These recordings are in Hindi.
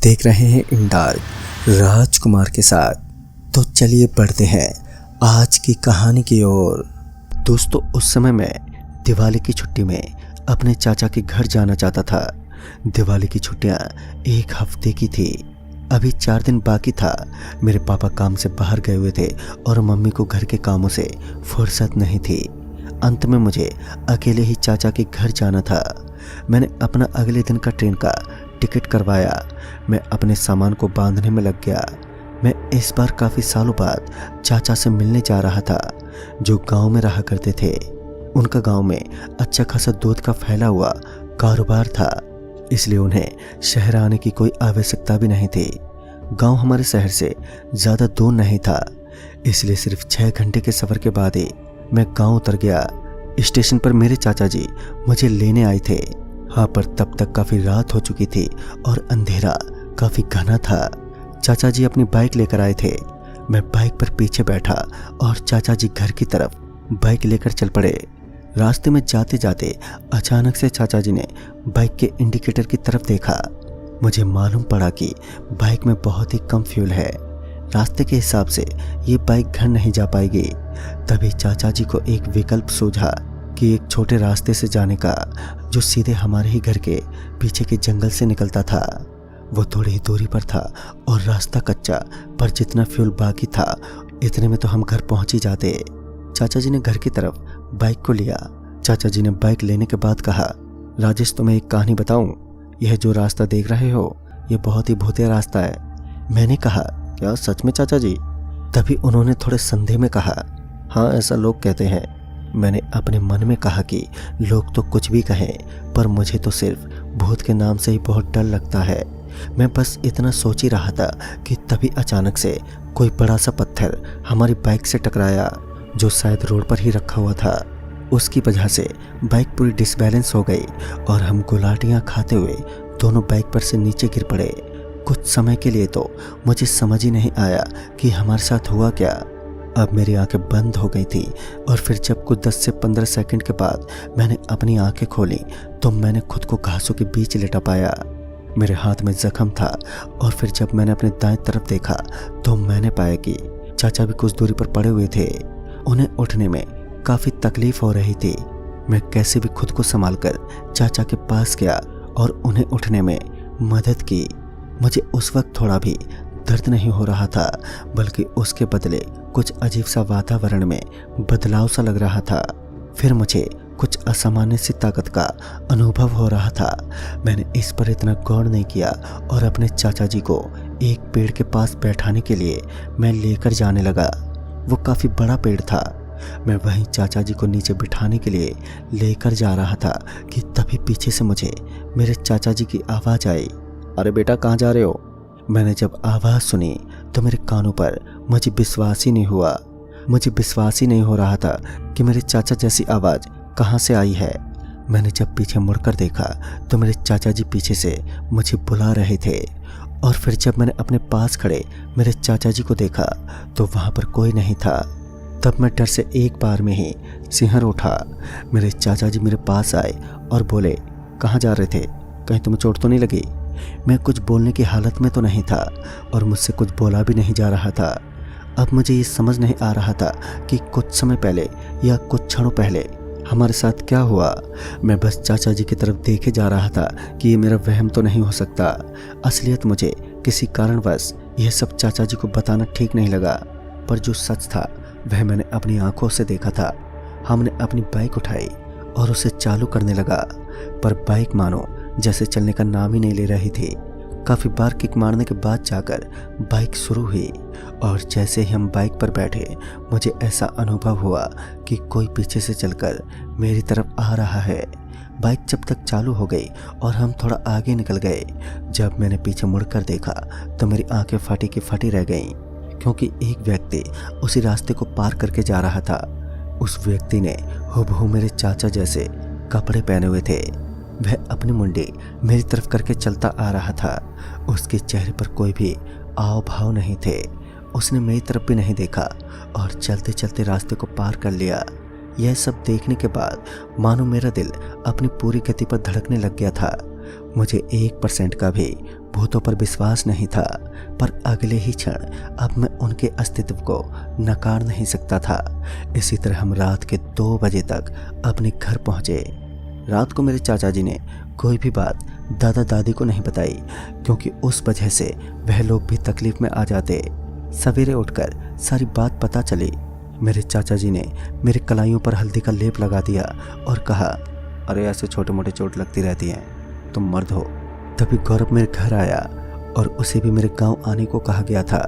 देख रहे हैं इन डार्क राजकुमार के साथ। तो चलिए बढ़ते हैं आज की कहानी की ओर। दोस्तों, उस समय मैं दिवाली की छुट्टी में अपने चाचा के घर जाना चाहता था। दिवाली की छुट्टियां 1 हफ्ते की थी। अभी 4 दिन बाकी था। मेरे पापा काम से बाहर गए हुए थे और मम्मी को घर के कामों से फुर्सत नहीं थी। अंत में मुझे अकेले ही चाचा के घर जाना था। मैंने अपना अगले दिन का ट्रेन का टिकट करवाया। मैं अपने सामान को बांधने में लग गया। मैं इस बार काफ़ी सालों बाद चाचा से मिलने जा रहा था, जो गांव में रहा करते थे। उनका गांव में अच्छा खासा दूध का फैला हुआ कारोबार था, इसलिए उन्हें शहर आने की कोई आवश्यकता भी नहीं थी। गांव हमारे शहर से ज़्यादा दूर नहीं था, इसलिए सिर्फ 6 घंटे के सफ़र के बाद ही मैं गांव उतर गया। स्टेशन पर मेरे चाचा जी मुझे लेने आए थे। हाँ, पर तब तक काफ़ी रात हो चुकी थी और अंधेरा काफ़ी घना था। चाचा जी अपनी बाइक लेकर आए थे। मैं बाइक पर पीछे बैठा और चाचा जी घर की तरफ बाइक लेकर चल पड़े। रास्ते में जाते जाते अचानक से चाचा जी ने बाइक के इंडिकेटर की तरफ देखा। मुझे मालूम पड़ा कि बाइक में बहुत ही कम फ्यूल है। रास्ते के हिसाब से ये बाइक घर नहीं जा पाएगी। तभी चाचा जी को एक विकल्प सूझा कि एक छोटे रास्ते से जाने का, जो सीधे हमारे ही घर के पीछे के जंगल से निकलता था। वो थोड़ी ही दूरी पर था और रास्ता कच्चा, पर जितना फ्यूल बाकी था इतने में तो हम घर पहुंच ही जाते। चाचा जी ने घर की तरफ बाइक को लिया। चाचा जी ने बाइक लेने के बाद कहा, राजेश, तुम्हें एक कहानी बताऊं? यह जो रास्ता देख रहे हो, यह बहुत ही भूतिया रास्ता है। मैंने कहा, क्या सच में चाचा जी? तभी उन्होंने थोड़े संदेह में कहा, हाँ, ऐसा लोग कहते हैं। मैंने अपने मन में कहा कि लोग तो कुछ भी कहें, पर मुझे तो सिर्फ भूत के नाम से ही बहुत डर लगता है। मैं बस इतना सोच ही रहा था कि तभी अचानक से कोई बड़ा सा पत्थर हमारी बाइक से टकराया, जो शायद रोड पर ही रखा हुआ था। उसकी वजह से बाइक पूरी डिसबैलेंस हो गई और हम गुलाटियाँ खाते हुए दोनों बाइक पर से नीचे गिर पड़े। कुछ समय के लिए तो मुझे समझ ही नहीं आया कि हमारे साथ हुआ क्या। अब मेरी आंखें बंद हो गई थी और फिर जब कुछ 10 से 15 सेकंड के बाद मैंने अपनी आंखें खोली तो मैंने खुद को घासों के बीच लेटा पाया। मेरे हाथ में जख्म था और फिर जब मैंने अपने दाएं तरफ देखा तो मैंने पाया कि चाचा भी कुछ दूरी पर पड़े हुए थे। उन्हें उठने में काफ़ी तकलीफ हो रही थी। मैं कैसे भी खुद को संभालकर चाचा के पास गया और उन्हें उठने में मदद की। मुझे उस वक्त थोड़ा भी दर्द नहीं हो रहा था, बल्कि उसके बदले कुछ अजीब सा वातावरण में बदलाव सा लग रहा था। फिर मुझे कुछ असामान्य सी ताकत का अनुभव हो रहा था। मैंने इस पर इतना गौर नहीं किया और अपने चाचा जी को एक पेड़ के पास बैठाने के लिए मैं लेकर जाने लगा। वो काफ़ी बड़ा पेड़ था। मैं वहीं चाचा जी को नीचे बिठाने के लिए लेकर जा रहा था कि तभी पीछे से मुझे मेरे चाचा जी की आवाज़ आई, अरे बेटा, कहाँ जा रहे हो? मैंने जब आवाज़ सुनी तो मेरे कानों पर मुझे विश्वास ही नहीं हुआ। मुझे विश्वास ही नहीं हो रहा था कि मेरे चाचा जैसी आवाज़ कहाँ से आई है। मैंने जब पीछे मुड़कर देखा तो मेरे चाचा जी पीछे से मुझे बुला रहे थे। और फिर जब मैंने अपने पास खड़े मेरे चाचा जी को देखा तो वहाँ पर कोई नहीं था। तब मैं डर से एक बार में ही सिहर उठा। मेरे चाचा जी मेरे पास आए और बोले, कहाँ जा रहे थे? कहीं तुम्हें चोट तो नहीं लगी? मैं कुछ बोलने की हालत में तो नहीं था और मुझसे कुछ बोला भी नहीं जा रहा था। अब मुझे ये समझ नहीं आ रहा था कि कुछ समय पहले या कुछ क्षणों पहले हमारे साथ क्या हुआ। मैं बस चाचा जी की तरफ देखे जा रहा था कि ये मेरा वहम तो नहीं हो सकता। असलियत मुझे किसी कारणवश यह सब चाचा जी को बताना ठीक नहीं लगा, पर जो सच था वह मैंने अपनी आंखों से देखा था। हमने अपनी बाइक उठाई और उसे चालू करने लगा, पर बाइक मानो जैसे चलने का नाम ही नहीं ले रही थी। काफ़ी बार किक मारने के बाद जाकर बाइक शुरू हुई और जैसे ही हम बाइक पर बैठे मुझे ऐसा अनुभव हुआ कि कोई पीछे से चलकर मेरी तरफ आ रहा है। बाइक जब तक चालू हो गई और हम थोड़ा आगे निकल गए, जब मैंने पीछे मुड़कर देखा तो मेरी आंखें फटी की फटी रह गईं, क्योंकि एक व्यक्ति उसी रास्ते को पार करके जा रहा था। उस व्यक्ति ने हूबहू मेरे चाचा जैसे कपड़े पहने हुए थे। वह अपनी मुंडी मेरी तरफ करके चलता आ रहा था। उसके चेहरे पर कोई भी आव भाव नहीं थे। उसने मेरी तरफ भी नहीं देखा और चलते चलते रास्ते को पार कर लिया। यह सब देखने के बाद मानो मेरा दिल अपनी पूरी गति पर धड़कने लग गया था। मुझे 1% का भी भूतों पर विश्वास नहीं था, पर अगले ही क्षण अब मैं उनके अस्तित्व को नकार नहीं सकता था। इसी तरह हम रात के 2 बजे तक अपने घर पहुंचे। रात को मेरे चाचा जी ने कोई भी बात दादा दादी को नहीं बताई, क्योंकि उस वजह से वह लोग भी तकलीफ में आ जाते। सवेरे उठकर सारी बात पता चली। मेरे चाचा जी ने मेरे कलाइयों पर हल्दी का लेप लगा दिया और कहा, अरे ऐसे छोटे मोटे चोट लगती रहती हैं, तुम मर्द हो। तभी गौरव मेरे घर आया और उसे भी मेरे गांव आने को कहा गया था।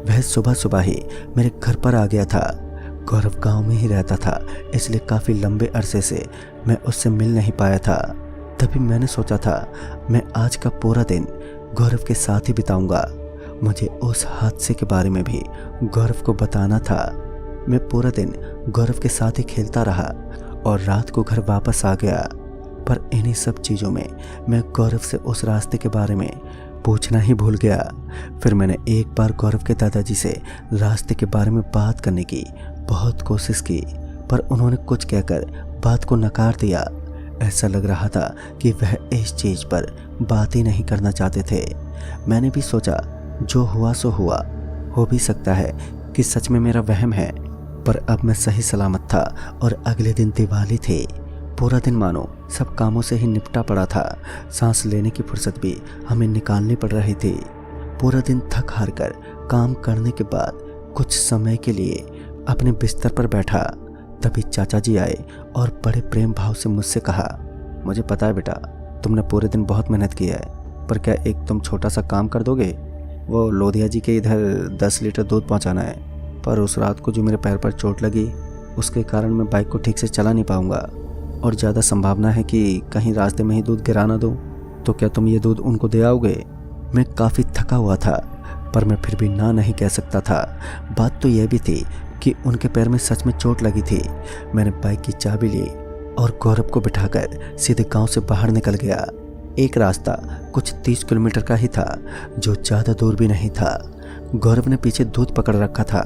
वह सुबह सुबह ही मेरे घर पर आ गया था। गौरव गांव में ही रहता था, इसलिए काफ़ी लंबे अरसे से मैं उससे मिल नहीं पाया था। तभी मैंने सोचा था मैं आज का पूरा दिन गौरव के साथ ही बिताऊंगा। मुझे उस हादसे के बारे में भी गौरव को बताना था। मैं पूरा दिन गौरव के साथ ही खेलता रहा और रात को घर वापस आ गया। पर इन्हीं सब चीज़ों में मैं गौरव से उस रास्ते के बारे में पूछना ही भूल गया। फिर मैंने एक बार गौरव के दादाजी से रास्ते के बारे में बात करने की बहुत कोशिश की, पर उन्होंने कुछ कहकर बात को नकार दिया। ऐसा लग रहा था कि वह इस चीज़ पर बात ही नहीं करना चाहते थे। मैंने भी सोचा जो हुआ सो हुआ, हो भी सकता है कि सच में मेरा वहम है। पर अब मैं सही सलामत था और अगले दिन दिवाली थी। पूरा दिन मानो सब कामों से ही निपटा पड़ा था। सांस लेने की फुर्सत भी हमें निकालनी पड़ रही थी। पूरा दिन थक हार कर काम करने के बाद कुछ समय के लिए अपने बिस्तर पर बैठा। तभी चाचा जी आए और बड़े प्रेम भाव से मुझसे कहा, मुझे पता है बेटा, तुमने पूरे दिन बहुत मेहनत की है, पर क्या एक तुम छोटा सा काम कर दोगे? वो लोधिया जी के इधर 10 लीटर दूध पहुंचाना है। पर उस रात को जो मेरे पैर पर चोट लगी, उसके कारण मैं बाइक को ठीक से चला नहीं पाऊंगा और ज़्यादा संभावना है कि कहीं रास्ते में ही दूध गिरा ना दूँ। तो क्या तुम ये दूध उनको दे आओगे? मैं काफ़ी थका हुआ था, पर मैं फिर भी ना नहीं कह सकता था। बात तो यह भी थी कि उनके पैर में सच में चोट लगी थी। मैंने बाइक की चाबी ली और गौरव को बिठाकर सीधे गांव से बाहर निकल गया। एक रास्ता कुछ 30 किलोमीटर का ही था, जो ज़्यादा दूर भी नहीं था। गौरव ने पीछे दूध पकड़ रखा था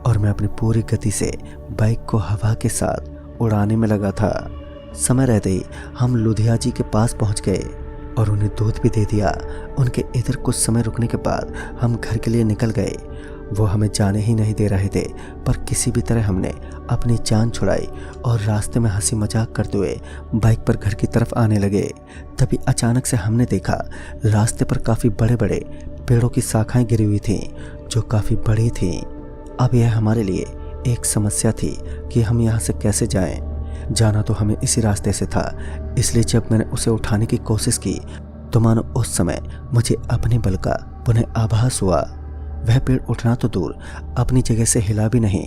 और मैं अपनी पूरी गति से बाइक को हवा के साथ उड़ाने में लगा था। समय रहते ही हम लुधिया जी के पास पहुंच गए और उन्हें दूध भी दे दिया। उनके इधर कुछ समय रुकने के बाद हम घर के लिए निकल गए। वो हमें जाने ही नहीं दे रहे थे, पर किसी भी तरह हमने अपनी जान छुड़ाई और रास्ते में हंसी मजाक करते हुए बाइक पर घर की तरफ आने लगे। तभी अचानक से हमने देखा रास्ते पर काफ़ी बड़े बड़े पेड़ों की शाखाएं गिरी हुई थीं, जो काफ़ी बड़ी थीं। अब यह हमारे लिए एक समस्या थी कि हम यहाँ से कैसे जाएं। जाना तो हमें इसी रास्ते से था, इसलिए जब मैंने उसे उठाने की कोशिश की तो मानो उस समय मुझे अपने बल का पुनः आभास हुआ। वह पेड़ उठना तो दूर, अपनी जगह से हिला भी नहीं।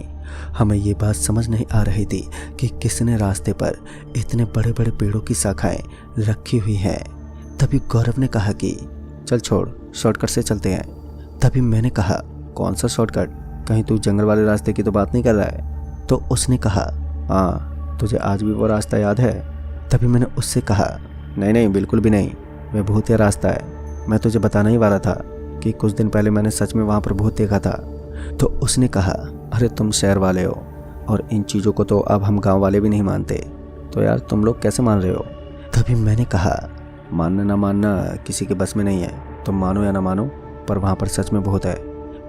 हमें ये बात समझ नहीं आ रही थी कि किसने रास्ते पर इतने बड़े बड़े पेड़ों की शाखाएं रखी हुई हैं। तभी गौरव ने कहा कि चल छोड़, शॉर्टकट से चलते हैं। तभी मैंने कहा, कौन सा शॉर्टकट? कहीं तू जंगल वाले रास्ते की तो बात नहीं कर रहा है? तो उसने कहा, हाँ, तुझे आज भी वो रास्ता याद है? तभी मैंने उससे कहा, नहीं नहीं, बिल्कुल भी नहीं, वह भूतिया रास्ता है। मैं तुझे बताना ही वाला था कि कुछ दिन पहले मैंने सच में वहाँ पर भूत देखा था। तो उसने कहा, अरे तुम शहर वाले हो और इन चीज़ों को तो अब हम गांव वाले भी नहीं मानते, तो यार तुम लोग कैसे मान रहे हो? तभी मैंने कहा, मानना ना मानना किसी के बस में नहीं है, तुम मानो या ना मानो, पर वहाँ पर सच में भूत है,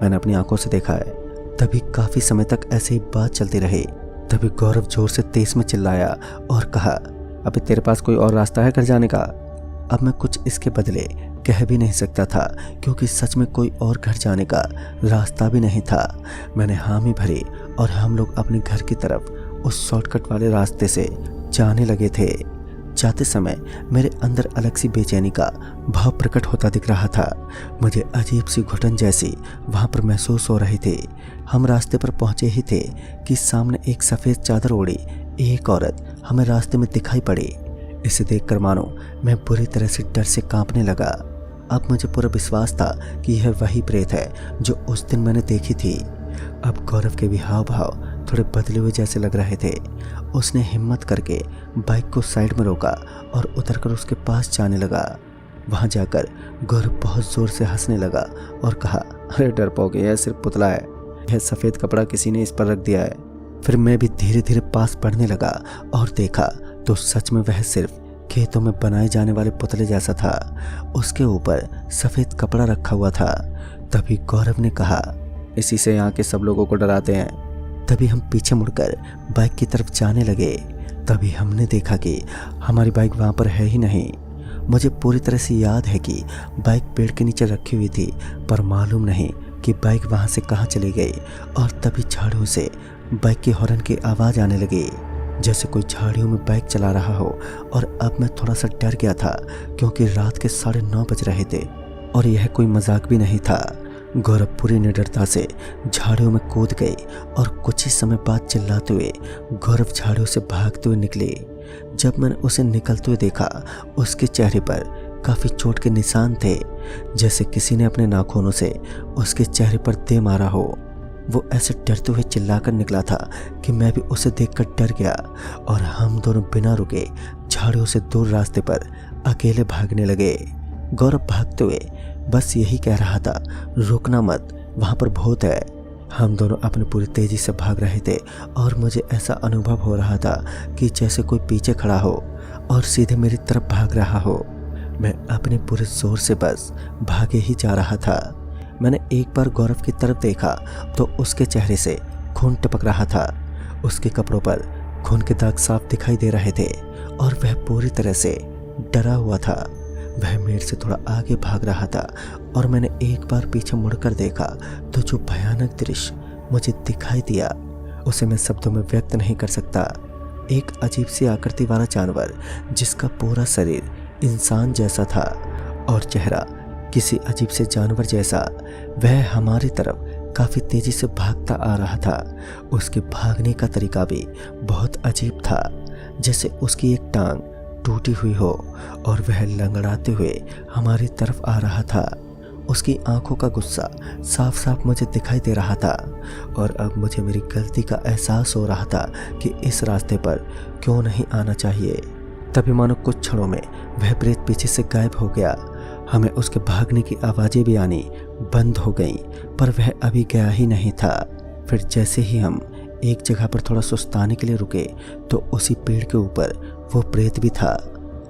मैंने अपनी आंखों से देखा है। तभी काफ़ी समय तक ऐसे ही बात चलती रही। तभी गौरव जोर से तेज में चिल्लाया और कहा, अबे तेरे पास कोई और रास्ता है घर जाने का? अब मैं कुछ इसके बदले कह भी नहीं सकता था, क्योंकि सच में कोई और घर जाने का रास्ता भी नहीं था। मैंने हामी भरी और हम लोग अपने घर की तरफ उस शॉर्टकट वाले रास्ते से जाने लगे थे। जाते समय मेरे अंदर अलग सी बेचैनी का भाव प्रकट होता दिख रहा था। मुझे अजीब सी घुटन जैसी वहाँ पर महसूस हो रही थी। हम रास्ते पर पहुँचे ही थे कि सामने एक सफ़ेद चादर ओढ़ी एक औरत हमें रास्ते में दिखाई पड़ी। इसे देखकर मानो मैं बुरी तरह से डर से कांपने लगा। अब मुझे पूरा विश्वास था कि यह वही प्रेत है जो उस दिन मैंने देखी थी। अब गौरव के भी हाव भाव थोड़े बदले हुए जैसे लग रहे थे। उसने हिम्मत करके बाइक को साइड में रोका और उतरकर उसके पास जाने लगा। वहां जाकर गौरव बहुत जोर से हंसने लगा और कहा, अरे डरपोक, यह सिर्फ पुतला है, यह सफ़ेद कपड़ा किसी ने इस पर रख दिया है। फिर मैं भी धीरे धीरे पास बढ़ने लगा और देखा तो सच में वह सिर्फ खेतों में बनाए जाने वाले पुतले जैसा था। उसके ऊपर सफ़ेद कपड़ा रखा हुआ था। तभी गौरव ने कहा, इसी से यहाँ के सब लोगों को डराते हैं। तभी हम पीछे मुड़कर बाइक की तरफ जाने लगे। तभी हमने देखा कि हमारी बाइक वहाँ पर है ही नहीं। मुझे पूरी तरह से याद है कि बाइक पेड़ के नीचे रखी हुई थी, पर मालूम नहीं कि बाइक वहाँ से कहाँ चली गई। और तभी झाड़ियों से बाइक की हॉर्न की आवाज़ आने लगी, जैसे कोई झाड़ियों में बाइक चला रहा हो। और अब मैं थोड़ा सा डर गया था, क्योंकि रात के 9:30 बज रहे थे और यह कोई मजाक भी नहीं था। गौरव पूरी निडरता से झाड़ियों में कूद गई और कुछ ही समय बाद चिल्लाते हुए गौरव झाड़ियों से भागते हुए निकले। जब मैंने उसे निकलते हुए देखा, उसके चेहरे पर काफ़ी चोट के निशान थे, जैसे किसी ने अपने नाखूनों से उसके चेहरे पर दे मारा हो। वो ऐसे डरते हुए चिल्लाकर निकला था कि मैं भी उसे देखकर डर गया और हम दोनों बिना रुके झाड़ियों से दूर रास्ते पर अकेले भागने लगे। गौरव भागते हुए बस यही कह रहा था, रुकना मत, वहाँ पर भूत है। हम दोनों अपनी पूरी तेज़ी से भाग रहे थे और मुझे ऐसा अनुभव हो रहा था कि जैसे कोई पीछे खड़ा हो और सीधे मेरी तरफ भाग रहा हो। मैं अपने पूरे जोर से बस भागे ही जा रहा था। मैंने एक बार गौरव की तरफ देखा तो उसके चेहरे से खून टपक रहा था। उसके कपड़ों पर खून के दाग साफ दिखाई दे रहे थे और वह पूरी तरह से डरा हुआ था। वह मेरे से थोड़ा आगे भाग रहा था और मैंने एक बार पीछे मुड़कर देखा तो जो भयानक दृश्य मुझे दिखाई दिया उसे मैं शब्दों में व्यक्त नहीं कर सकता। एक अजीब सी आकृति वाला जानवर, जिसका पूरा शरीर इंसान जैसा था और चेहरा किसी अजीब से जानवर जैसा, वह हमारी तरफ काफ़ी तेज़ी से भागता आ रहा था। उसके भागने का तरीका भी बहुत अजीब था, जैसे उसकी एक टांग टूटी हुई हो और वह लंगड़ाते हुए हमारी तरफ आ रहा था। उसकी आंखों का गुस्सा साफ साफ मुझे दिखाई दे रहा था और अब मुझे मेरी गलती का एहसास हो रहा था कि इस रास्ते पर क्यों नहीं आना चाहिए। तभी मानो कुछ क्षणों में वह प्रेत पीछे से गायब हो गया। हमें उसके भागने की आवाज़ें भी आनी बंद हो गईं, पर वह अभी गया ही नहीं था। फिर जैसे ही हम एक जगह पर थोड़ा सुस्ताने के लिए रुके तो उसी पेड़ के ऊपर वो प्रेत भी था।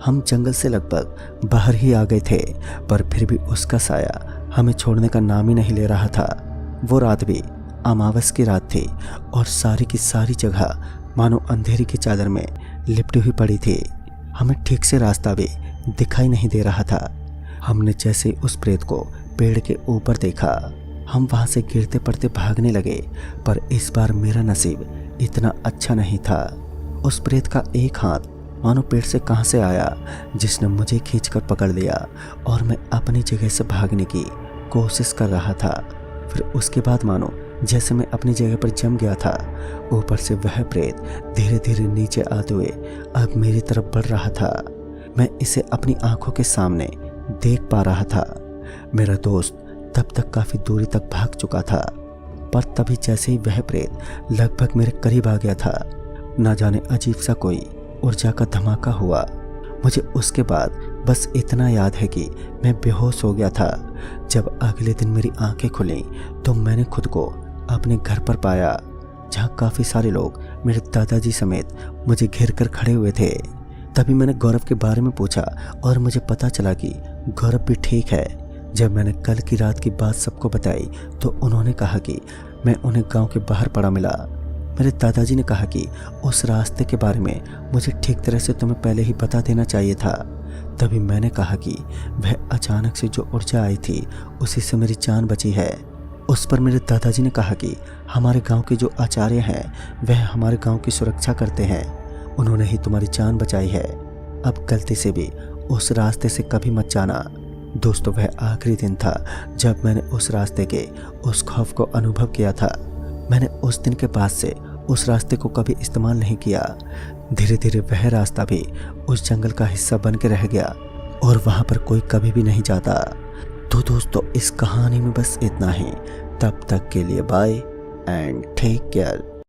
हम जंगल से लगभग बाहर ही आ गए थे, पर फिर भी उसका साया हमें छोड़ने का नाम ही नहीं ले रहा था। वो रात भी अमावस की रात थी और सारी की सारी जगह मानो अंधेरी की चादर में लिपटी हुई पड़ी थी। हमें ठीक से रास्ता भी दिखाई नहीं दे रहा था। हमने जैसे उस प्रेत को पेड़ के ऊपर देखा, हम वहां से गिरते पड़ते भागने लगे, पर इस बार मेरा नसीब इतना अच्छा नहीं था। उस प्रेत का एक हाथ मानो पेड़ से कहां से आया, जिसने मुझे खींचकर पकड़ लिया और मैं अपनी जगह से भागने की कोशिश कर रहा था। फिर उसके बाद मानो जैसे मैं अपनी जगह पर जम गया था। ऊपर से वह प्रेत धीरे धीरे नीचे आते हुए अब मेरी तरफ बढ़ रहा था। मैं इसे अपनी आंखों के सामने देख पा रहा था। मेरा दोस्त तब तक काफी दूरी तक भाग चुका था, पर तभी जैसे ही वह प्रेत लगभग मेरे करीब आ गया था, ना जाने अजीब सा कोई ऊर्जा का धमाका हुआ। मुझे उसके बाद बस इतना याद है कि मैं बेहोश हो गया था। जब अगले दिन मेरी आंखें खुली तो मैंने खुद को अपने घर पर पाया, जहां काफ़ी सारे लोग मेरे दादाजी समेत मुझे घेर कर खड़े हुए थे। तभी मैंने गौरव के बारे में पूछा और मुझे पता चला कि गौरव भी ठीक है। जब मैंने कल की रात की बात सबको बताई तो उन्होंने कहा कि मैं उन्हें गांव के बाहर पड़ा मिला। मेरे दादाजी ने कहा कि उस रास्ते के बारे में मुझे ठीक तरह से तुम्हें पहले ही बता देना चाहिए था। तभी मैंने कहा कि वह अचानक से जो ऊर्जा आई थी उसी से मेरी जान बची है। उस पर मेरे दादाजी ने कहा कि हमारे गांव के जो आचार्य हैं वह हमारे गांव की सुरक्षा करते हैं, उन्होंने ही तुम्हारी जान बचाई है। अब गलती से भी उस रास्ते से कभी मत जाना। दोस्तों, वह आखिरी दिन था जब मैंने उस रास्ते के उस खौफ को अनुभव किया था। मैंने उस दिन के बाद से उस रास्ते को कभी इस्तेमाल नहीं किया। धीरे धीरे वह रास्ता भी उस जंगल का हिस्सा बन के रह गया और वहाँ पर कोई कभी भी नहीं जाता। तो दोस्तों, इस कहानी में बस इतना ही। तब तक के लिए बाय एंड टेक केयर।